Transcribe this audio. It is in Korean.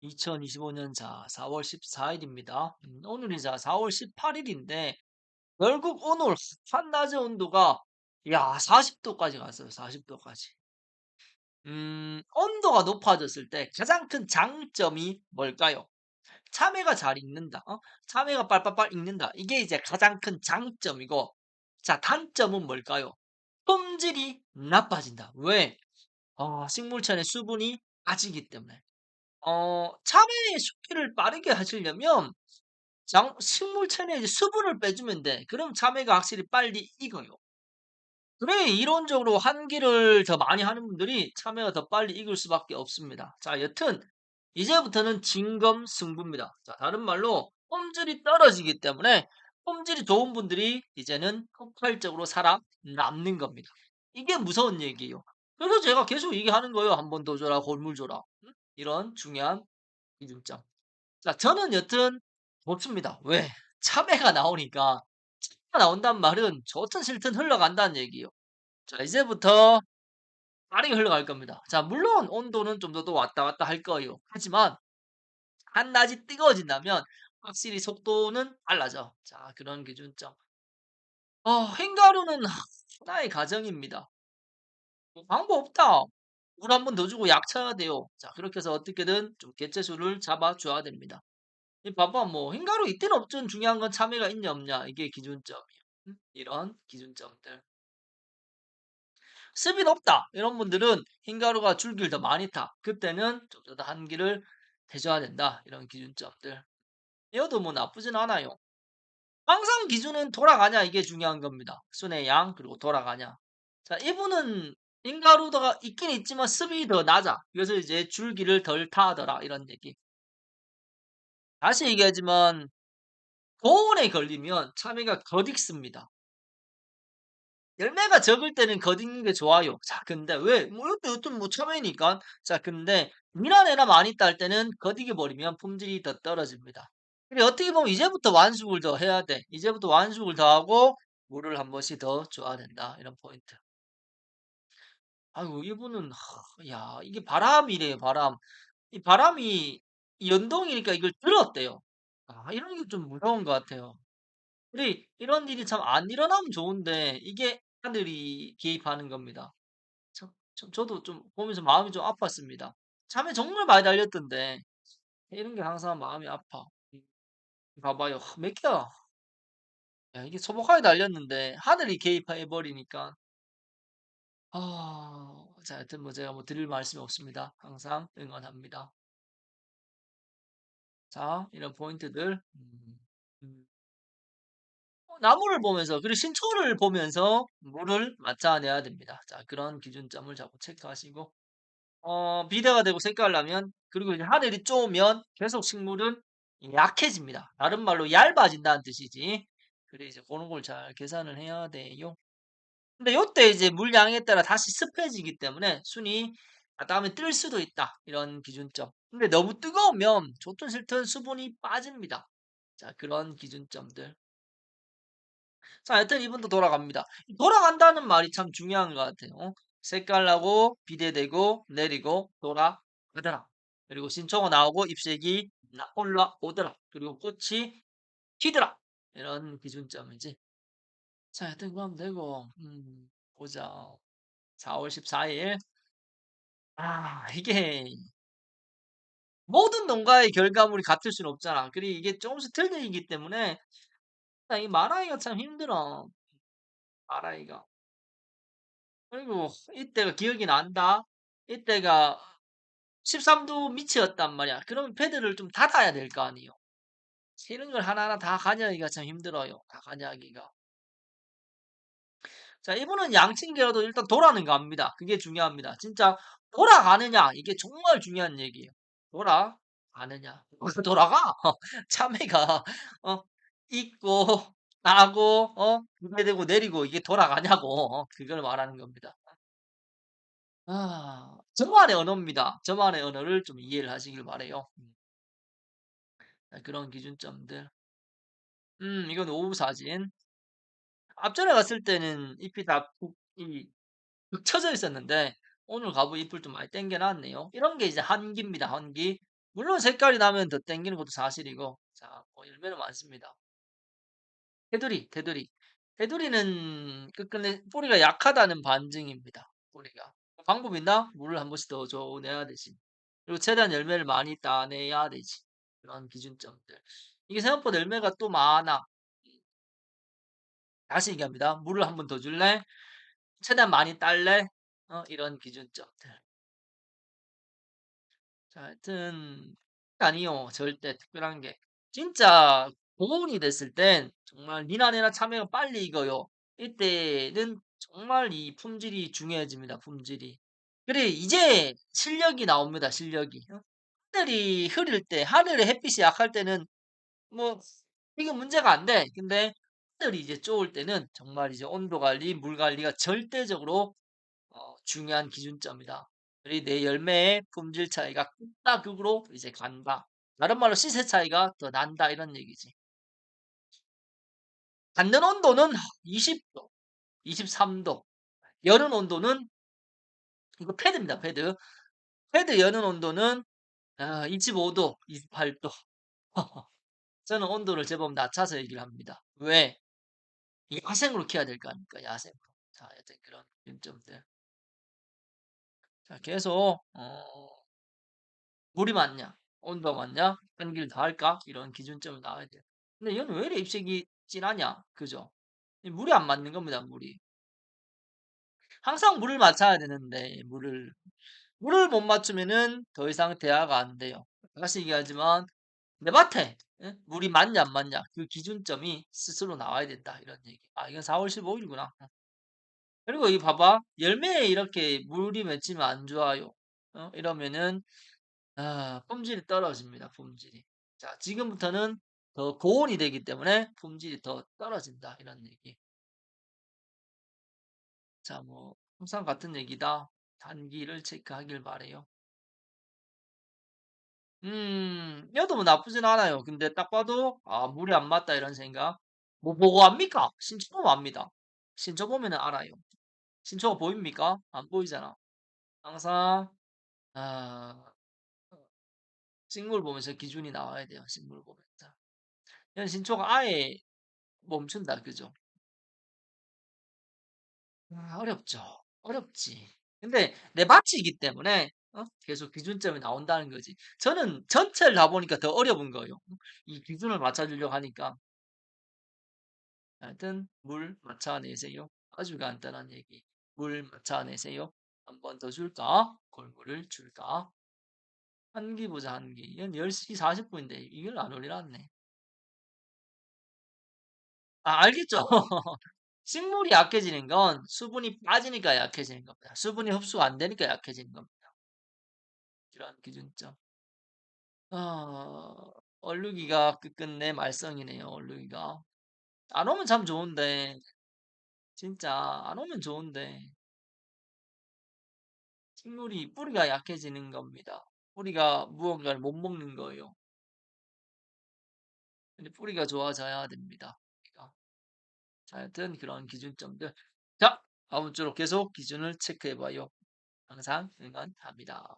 2025년 4월 14일입니다. 오늘이 4월 18일인데 결국 오늘 한낮의 온도가 40도까지 갔어요. 40도까지. 온도가 높아졌을 때 가장 큰 장점이 뭘까요? 참외가 잘 익는다. 참외가 빨빨빨 익는다. 이게 이제 가장 큰 장점이고, 자, 단점은 뭘까요? 품질이 나빠진다. 왜? 식물천의 수분이 빠지기 때문에. 참외의 숙기를 빠르게 하시려면 식물 체내에 이제 수분을 빼주면 돼. 그럼 참외가 확실히 빨리 익어요. 그래, 이론적으로 환기를 더 많이 하는 분들이 참외가 더 빨리 익을 수밖에 없습니다. 자, 여튼 이제부터는 진검승부입니다. 자, 다른 말로 품질이 떨어지기 때문에 품질이 좋은 분들이 이제는 폭발적으로 살아남는 겁니다. 이게 무서운 얘기예요. 그래서 제가 계속 얘기하는 거예요. 한 번 더 줘라, 골물 줘라. 응? 이런 중요한 기준점. 자, 저는 여튼 좋습니다. 왜? 참외가 나오니까 참외가 나온단 말은 좋든 싫든 흘러간다는 얘기예요. 자, 이제부터 빠르게 흘러갈 겁니다. 자, 물론 온도는 좀 더 왔다 갔다 할 거예요. 하지만 한낮이 뜨거워진다면 확실히 속도는 빨라져. 자, 그런 기준점. 흰가루는 하나의 가정입니다. 뭐 방법 없다. 물 한 번 더 주고 약 쳐야 돼요. 자, 그렇게 해서 어떻게든 좀 개체수를 잡아줘야 됩니다. 이 봐봐, 뭐 흰가루 있든 없든 중요한 건 참외가 있냐 없냐 이게 기준점이에요. 이런 기준점들. 습이 높다 이런 분들은 흰가루가 줄기를 더 많이 타. 그때는 좀 더 한기를 대줘야 된다 이런 기준점들. 이것도 뭐 나쁘진 않아요. 항상 기준은 돌아가냐 이게 중요한 겁니다. 순의 양 그리고 돌아가냐. 자, 이분은 흰가루가 있긴 있지만 습이 더 낮아. 그래서 이제 줄기를 덜 타더라 이런 얘기. 다시 얘기하지만 고온에 걸리면 참외가 더 익습니다. 열매가 적을 때는 겉익는 게 좋아요. 자, 근데 왜? 뭐, 이것도 여튼 뭐 참외니까. 자, 근데 밀어내나 많이 딸 때는 겉익여 버리면 품질이 더 떨어집니다. 근데 어떻게 보면 이제부터 완숙을 더 해야 돼. 이제부터 완숙을 더 하고 물을 한 번씩 더 줘야 된다. 이런 포인트. 아이고, 이분은, 이게 바람이래요, 바람. 이 바람이 연동이니까 이걸 들었대요. 이런 게 좀 무서운 것 같아요. 우리 이런 일이 참 안 일어나면 좋은데 이게 하늘이 개입하는 겁니다. 저도 좀 보면서 마음이 좀 아팠습니다. 잠에 정말 많이 달렸던데 이런 게 항상 마음이 아파. 음, 봐봐요. 몇 개야? 야, 이게 소복하게 달렸는데 하늘이 개입해 버리니까 자, 하여튼 뭐 제가 뭐 드릴 말씀이 없습니다. 항상 응원합니다. 자, 이런 포인트들. 음. 나무를 보면서 그리고 신초를 보면서 물을 맞춰내야 됩니다. 자, 그런 기준점을 자꾸 체크하시고 비대가 되고 색깔 나면 그리고 이제 하늘이 쪼면 계속 식물은 약해집니다. 다른 말로 얇아진다는 뜻이지. 그래 이제 그런 걸 잘 계산을 해야 돼요. 근데 요때 이제 물량에 따라 다시 습해지기 때문에 순이 다음에 뜰 수도 있다. 이런 기준점. 근데 너무 뜨거우면 좋든 싫든 수분이 빠집니다. 자, 그런 기준점들. 자, 여튼 이분도 돌아갑니다. 돌아간다는 말이 참 중요한 것 같아요. 색깔 나고 비대되고 내리고 돌아가더라. 그리고 신초가 나오고 ip색이 올라오더라. 그리고 꽃이 피더라. 이런 기준점이지. 자, 여튼 그럼 되고 보자. 4월 14일. 이게 모든 농가의 결과물이 같을 수는 없잖아. 그리고 이게 조금씩 틀리기 때문에 이 말하기가 참 힘들어. 말하기가. 그리고 이때가 기억이 난다. 이때가 13도 밑이었단 말이야. 그러면 패드를 좀 닫아야 될 거 아니에요. 이런 걸 하나하나 다 가져가기가 참 힘들어요. 다 가져가기가. 자, 이분은 양친계라도 일단 돌아는 갑니다. 그게 중요합니다. 진짜 돌아가느냐 이게 정말 중요한 얘기예요. 돌아가느냐. 돌아가? 참외가 있고 나고 기대되고 내리고 이게 돌아가냐고 그걸 말하는 겁니다. 저만의 언어입니다. 저만의 언어를 좀 이해를 하시길 바래요. 그런 기준점들. 이건 오후 사진. 앞전에 갔을 때는 잎이 다 북 처져 있었는데 오늘 가보 잎을 좀 많이 당겨 놨네요. 이런 게 이제 한기입니다. 한기. 물론 색깔이 나면 더 땡기는 것도 사실이고, 자, 뭐 열매는 많습니다. 테두리. 테두리는 끝끝내 뿌리가 약하다는 반증입니다. 뿌리가. 방법 있나? 물을 한 번씩 더 줘내야 되지. 그리고 최대한 열매를 많이 따내야 되지. 그런 기준점들. 이게 생각보다 열매가 또 많아. 다시 얘기합니다. 물을 한 번 더 줄래? 최대한 많이 딸래? 이런 기준점들. 자, 하여튼 아니요. 절대 특별한 게. 진짜 고온이 됐을 땐 정말 니나 내나 참외가 빨리 익어요. 이때는 정말 이 품질이 중요해집니다. 품질이. 그래 이제 실력이 나옵니다. 실력이. 하늘이 흐릴 때, 하늘의 햇빛이 약할 때는 뭐 이게 문제가 안 돼. 근데 하늘이 이제 좋을 때는 정말 이제 온도 관리, 물 관리가 절대적으로 중요한 기준점이다. 그리고 내 열매의 품질 차이가 극과 극으로 이제 간다. 다른 말로 시세 차이가 더 난다 이런 얘기지. 닿는 온도는 20도, 23도. 여는 온도는 이거 패드입니다. 패드. 패드 여는 온도는 25도, 28도. 저는 온도를 제법 낮춰서 얘기를 합니다. 왜? 야생으로 키워야 될 거 아닙니까? 야생으로. 자, 여튼 그런 점들. 자, 계속 물이 많냐, 온도가 많냐, 한길 다 할까? 이런 기준점을 나와야 돼요. 근데 얘는 왜 이래 입색이 진하냐? 그죠? 이 물이 안 맞는 겁니다, 물이. 항상 물을 맞춰야 되는데, 물을 못 맞추면은 더 이상 대화가 안 돼요. 다시 얘기하지만, 내 밭에 물이 맞냐, 안 맞냐, 그 기준점이 스스로 나와야 된다. 이런 얘기. 아, 이건 4월 15일이구나. 그리고 이 봐봐. 열매에 이렇게 물이 맺히면 안 좋아요. 이러면은 품질이 떨어집니다. 품질이. 자, 지금부터는 더 고온이 되기 때문에 품질이 더 떨어진다. 이런 얘기. 자, 뭐 항상 같은 얘기다. 단기를 체크하길 바래요. 얘도 뭐 나쁘진 않아요. 근데 딱 봐도 물이 안 맞다 이런 생각. 뭐 보고 압니까? 신초 보면 압니다. 신초 보면은 알아요. 신초가 보입니까? 안 보이잖아. 항상 아, 식물 보면서 기준이 나와야 돼요. 식물 보면서. 이런 신초가 아예 멈춘다. 그죠? 어렵죠. 어렵지. 근데 내 밭이기 때문에 계속 기준점이 나온다는 거지. 저는 전체를 다 보니까 더 어려운 거예요. 이 기준을 맞춰주려고 하니까. 하여튼 물 맞춰내세요. 아주 간단한 얘기. 물 맞춰내세요. 한 번 더 줄까? 골고루 줄까? 한기 보자, 한기. 이건 10시 40분인데 이걸 안 올려놨네. 알겠죠? 식물이 약해지는 건 수분이 빠지니까 약해지는 겁니다. 수분이 흡수가 안 되니까 약해지는 겁니다. 이런 기준점. 얼룩이가 끝끝내 말썽이네요, 얼룩이가. 안 오면 참 좋은데, 진짜, 안 오면 좋은데, 식물이 뿌리가 약해지는 겁니다. 뿌리가 무언가를 못 먹는 거예요. 근데 뿌리가 좋아져야 됩니다. 그러니까. 자, 하여튼 그런 기준점들. 자, 다음 주로 계속 기준을 체크해봐요. 항상 응원합니다.